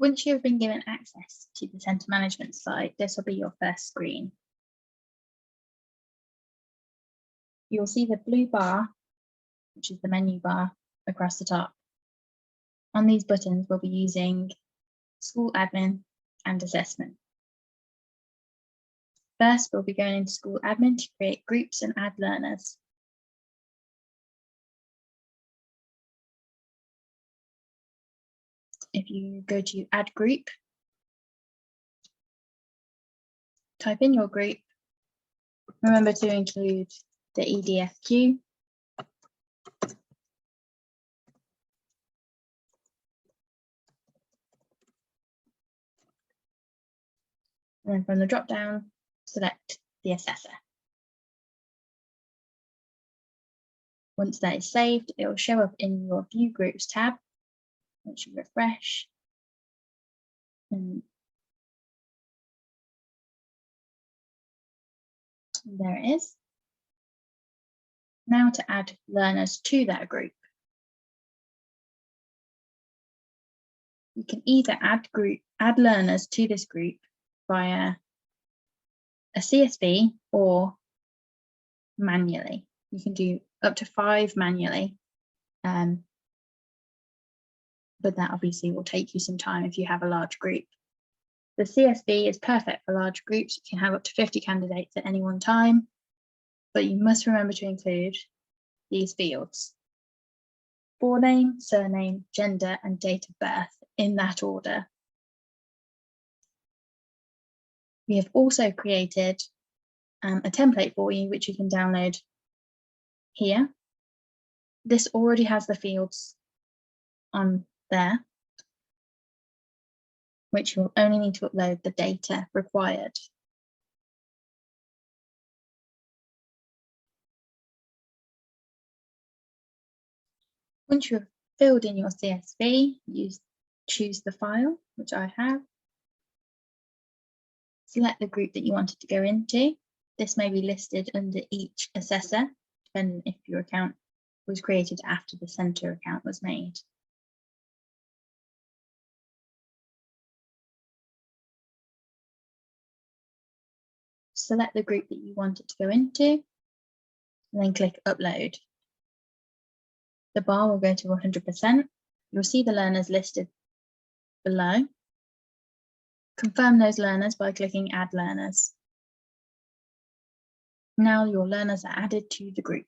Once you have been given access to the centre management site, this will be your first screen. You'll see the blue bar, which is the menu bar across the top. On these buttons, we'll be using school admin and assessment. First, we'll be going into school admin to create groups and add learners. If you go to add group, type in your group. Remember to include the EDFQ. And then from the drop down, select the assessor. Once that is saved, it will show up in your View Groups tab. Once you refresh, and there it is. Now to add learners to that group. You can either add learners to this group via a CSV or manually. You can do up to 5 manually, but that obviously will take you some time if you have a large group. The CSV is perfect for large groups. You can have up to 50 candidates at any one time, but you must remember to include these fields: forename, surname, gender, and date of birth in that order. We have also created a template for you, which you can download here. This already has the fields on there, which you'll only need to upload the data required. Once you've filled in your CSV, you choose the file, which I have. Select the group that you wanted to go into. This may be listed under each assessor, depending if your account was created after the centre account was made. Select the group that you want it to go into, and then click Upload. The bar will go to 100%. You'll see the learners listed below. Confirm those learners by clicking Add Learners. Now your learners are added to the group.